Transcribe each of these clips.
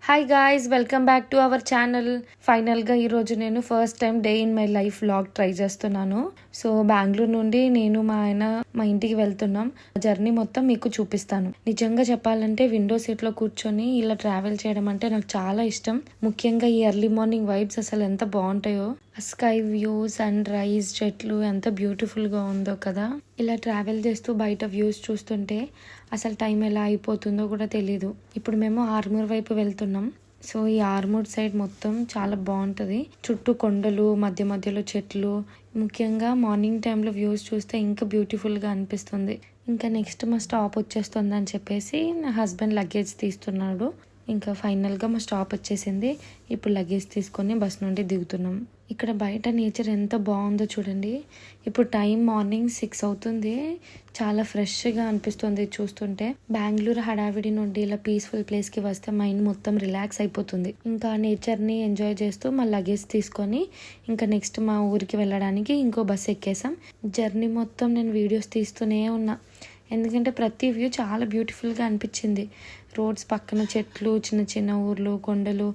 Hi guys, welcome back to our channel. ఫైనల్గా ఈరోజు నేను first time day in my life vlog try చేస్తున్నాను. So Bengaluru నుండి నేను మా ఆయన మా ఇంటికి వెళ్తున్నాం. జర్నీ మొత్తం మీకు చూపిస్తాను. నిజంగా చెప్పాలంటే విండో సీట్లో కూర్చొని ఇలా ట్రావెల్ చేయడం అంటే నాకు చాలా ఇష్టం. ముఖ్యంగా ఈ ఎర్లీ మార్నింగ్ వైబ్స్ అసలు ఎంత బాగుంటాయో. స్కై వ్యూ, సన్ రైజ్, చెట్లు ఎంత బ్యూటిఫుల్గా ఉందో కదా. ఇలా ట్రావెల్ చేస్తూ బయట వ్యూస్ చూస్తుంటే అసలు టైం ఎలా అయిపోతుందో కూడా తెలీదు. ఇప్పుడు మేము ఆర్మూర్ వైపు వెళ్తున్నాం. సో ఈ ఆర్మూర్ సైడ్ మొత్తం చాలా బాగుంటుంది. చుట్టూ కొండలు, మధ్య మధ్యలో చెట్లు. ముఖ్యంగా మార్నింగ్ టైంలో వ్యూస్ చూస్తే ఇంకా బ్యూటిఫుల్గా అనిపిస్తుంది. ఇంకా నెక్స్ట్ మా స్టాప్ వచ్చేస్తుంది అని చెప్పేసి నా హస్బెండ్ లగేజ్ తీస్తున్నాడు. ఇంకా ఫైనల్గా మా స్టాప్ వచ్చేసింది. ఇప్పుడు లగేజ్ తీసుకొని బస్ నుండి దిగుతున్నాం. ఇక్కడ బయట నేచర్ ఎంత బాగుందో చూడండి. ఇప్పుడు టైం మార్నింగ్ 6 అవుతుంది. చాలా ఫ్రెష్గా అనిపిస్తుంది చూస్తుంటే. బెంగళూరు హడావిడి నుండి ఇలా పీస్ఫుల్ ప్లేస్కి వస్తే మైండ్ మొత్తం రిలాక్స్ అయిపోతుంది. ఇంకా నేచర్ని ఎంజాయ్ చేస్తూ మా లగేజ్ తీసుకొని ఇంకా నెక్స్ట్ మా ఊరికి వెళ్ళడానికి ఇంకో బస్ ఎక్కేసాం. జర్నీ మొత్తం నేను వీడియోస్ తీస్తూనే ఉన్నా. ఎందుకంటే ప్రతి వ్యూ చాలా బ్యూటిఫుల్గా అనిపించింది. రోడ్స్ పక్కన చెట్లు, చిన్న చిన్న ఊర్లు, కొండలు,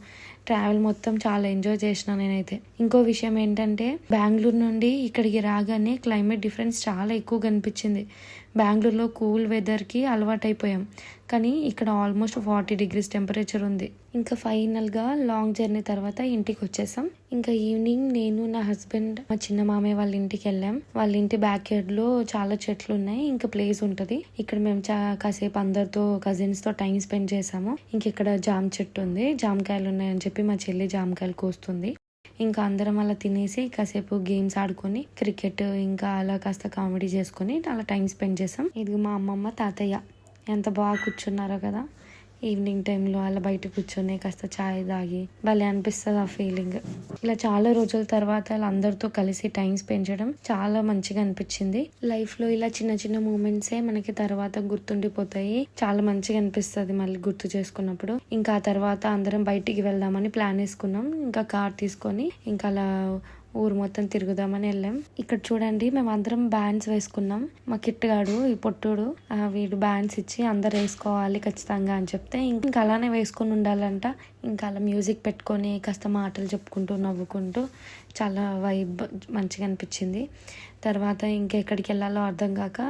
ట్రావెల్ మొత్తం చాలా ఎంజాయ్ చేసిన నేనైతే. ఇంకో విషయం ఏంటంటే బెంగళూరు నుండి ఇక్కడికి రాగానే క్లైమేట్ డిఫరెన్స్ చాలా ఎక్కువగా అనిపించింది. బెంగళూరులో కూల్ వెదర్కి అలవాటు అయిపోయాం, కానీ ఇక్కడ ఆల్మోస్ట్ 40 degrees టెంపరేచర్ ఉంది. ఇంకా ఫైనల్గా లాంగ్ జర్నీ తర్వాత ఇంటికి వచ్చేసాం. ఇంకా ఈవినింగ్ నేను, నా హస్బెండ్, మా చిన్న మామయ్య వాళ్ళ ఇంటికి వెళ్ళాం. వాళ్ళ ఇంటి బ్యాక్ యార్డ్ లో చాలా చెట్లు ఉన్నాయి, ఇంకా ప్లేస్ ఉంటది. ఇక్కడ మేము కాసేపు అందరితో కజిన్స్ తో టైం స్పెండ్ చేసాము. ఇంక ఇక్కడ జామ చెట్టు ఉంది, జామకాయలు ఉన్నాయని చెప్పి మా చెల్లి జామకాయలు కోస్తుంది. ఇంకా అందరం అలా తినేసి కాసేపు గేమ్స్ ఆడుకొని, క్రికెట్, ఇంకా అలా కాస్త కామెడీ చేసుకొని అలా టైం స్పెండ్ చేసాం. ఇది మా అమ్మమ్మ, తాతయ్య ఎంత బాగా కూర్చున్నారో కదా. ఈవినింగ్ టైంలో అలా బయట కూర్చొని కాస్త ఛాయ్ తాగి భలే అనిపిస్తుంది ఆ ఫీలింగ్. ఇలా చాలా రోజుల తర్వాత అలా అందరితో కలిసి టైం స్పెండ్ చేయడం చాలా మంచిగా అనిపించింది. లైఫ్ లో ఇలా చిన్న చిన్న మూమెంట్సే మనకి తర్వాత గుర్తుండిపోతాయి. చాలా మంచిగా అనిపిస్తుంది మళ్ళీ గుర్తు చేసుకున్నప్పుడు. ఇంకా ఆ తర్వాత అందరం బయటికి వెళ్దామని ప్లాన్ వేసుకున్నాం. ఇంకా కార్ తీసుకొని ఇంకా అలా ఊరు మొత్తం తిరుగుదామని వెళ్ళాం. ఇక్కడ చూడండి, మేము అందరం బ్యాండ్స్ వేసుకున్నాం. మా కిట్టుగాడు, ఈ పొట్టుడు, వీడు బ్యాండ్స్ ఇచ్చి అందరు వేసుకోవాలి ఖచ్చితంగా అని చెప్తే ఇంకా అలానే వేసుకొని ఉండాలంట. ఇంకా అలా మ్యూజిక్ పెట్టుకొని కాస్త మాటలు చెప్పుకుంటూ నవ్వుకుంటూ చాలా వైబ్ మంచిగా అనిపించింది. తర్వాత ఇంకెక్కడికి వెళ్ళాలో అర్థం కాక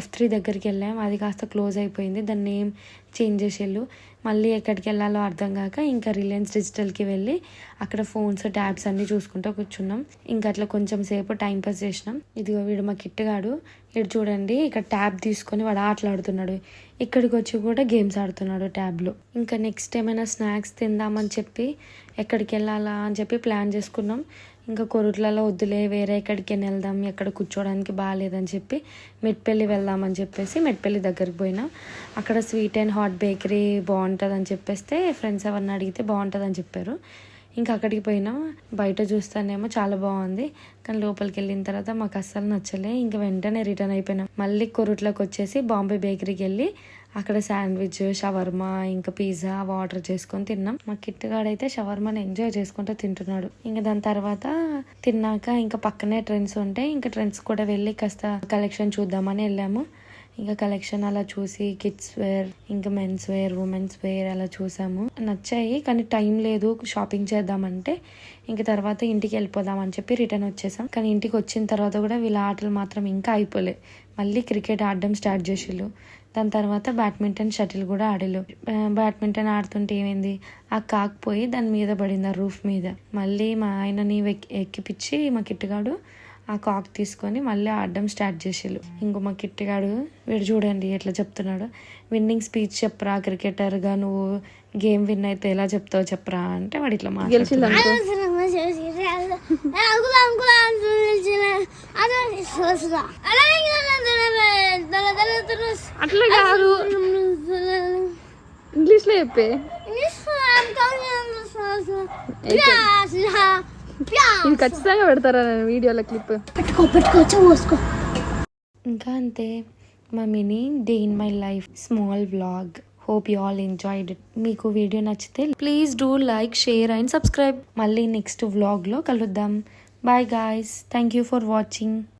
F3 దగ్గరికి వెళ్ళాం. అది కాస్త క్లోజ్ అయిపోయింది, దాన్ని నేమ్ చేంజ్ చేసేళ్ళు. మళ్ళీ ఎక్కడికి వెళ్ళాలో అర్థం కాక ఇంకా రిలయన్స్ డిజిటల్కి వెళ్ళి అక్కడ ఫోన్స్, ట్యాబ్స్ అన్నీ చూసుకుంటూ కూర్చున్నాం. ఇంకా అట్లా కొంచెం సేపు టైం పాస్ చేసినాం. ఇదిగో వీడు మా కిట్టుగాడు. వీడు చూడండి, ఇక్కడ ట్యాబ్ తీసుకొని వాడు ఆటలాడుతున్నాడు. ఇక్కడికి వచ్చి కూడా గేమ్స్ ఆడుతున్నాడు ట్యాబ్లో. ఇంకా నెక్స్ట్ ఏమైనా స్నాక్స్ తిందామని చెప్పి ఎక్కడికి వెళ్ళాలా అని చెప్పి ప్లాన్ చేసుకున్నాం. ఇంకా కొరుట్లలో వద్దులే, వేరే ఎక్కడికి వెళ్దాం, ఎక్కడ కూర్చోడానికి బాగాలేదని చెప్పి మెట్పల్లి వెళ్దామని చెప్పేసి మెట్పల్లి దగ్గరికి పోయినా. అక్కడ స్వీట్ అండ్ హాట్ బేకరీ బాగుంటుంది అని చెప్పేస్తే ఫ్రెండ్స్ ఎవరిని అడిగితే బాగుంటుంది అని చెప్పారు. ఇంకా అక్కడికి పోయినాం. బయట చూస్తానేమో చాలా బాగుంది, కానీ లోపలికి వెళ్ళిన తర్వాత మాకు అస్సలు నచ్చలే. ఇంకా వెంటనే రిటర్న్ అయిపోయినాం. మళ్ళీ కొరుట్లోకి వచ్చేసి బాంబే బేకరీకి వెళ్ళి అక్కడ శాండ్విచ్, షవర్మా, ఇంకా పిజ్జా ఆర్డర్ చేసుకొని తిన్నాం. మా కిట్టుగాడైతే షవర్మాని ఎంజాయ్ చేసుకుంటూ తింటున్నాడు. ఇంకా దాని తర్వాత తిన్నాక ఇంకా పక్కనే ట్రెండ్స్ ఉంటాయి. ఇంకా ట్రెండ్స్ కూడా వెళ్ళి కాస్త కలెక్షన్ చూద్దామని వెళ్ళాము. ఇంకా కలెక్షన్ అలా చూసి కిడ్స్ వేర్, ఇంకా మెన్స్ వేర్, ఉమెన్స్ వేర్ అలా చూసాము. నచ్చాయి, కానీ టైం లేదు షాపింగ్ చేద్దామంటే. ఇంకా తర్వాత ఇంటికి వెళ్ళిపోదామని చెప్పి రిటర్న్ వచ్చేసాం. కానీ ఇంటికి వచ్చిన తర్వాత కూడా వీళ్ళ ఆటలు మాత్రం ఇంకా అయిపోలే. మళ్ళీ క్రికెట్ ఆడడం స్టార్ట్ చేసిళ్ళు. దాని తర్వాత బ్యాడ్మింటన్, షటిల్ కూడా ఆడిళ్ళు. బ్యాడ్మింటన్ ఆడుతుంటే ఏమైంది, ఆ కాకపోయి దాని మీద పడింది, ఆ రూఫ్ మీద. మళ్ళీ మా ఆయనని ఎక్కిపిచ్చి మా కిట్టుగాడు ఆ కాక్ తీసుకొని మళ్ళీ ఆడడం స్టార్ట్ చేసేళ్ళు. ఇంకో మా కిట్టుగాడు, వీడు చూడండి ఎట్లా చెప్తున్నాడు. విన్నింగ్ స్పీచ్ చెప్పరా, క్రికెటర్గా నువ్వు గేమ్ విన్ అయితే ఎలా చెప్తావు చెప్పరా అంటే వాడు ఇట్లా మాట్లాడుతున్నాడు. అట్లా కాదు, ఇంగ్లీష్ లో చెప్పే. ఇది ఖచ్చితంగా పెడతారా వీడియోలో క్లిప్? పెట్టుకోవచ్చు. ఇంకా అంతే మా mini day in my life small vlog. Hope you all enjoyed it. మీకు వీడియో నచ్చితే please do like, share and subscribe. మళ్ళీ నెక్స్ట్ వ్లాగ్లో కలుద్దాం. Bye guys, thank you for watching.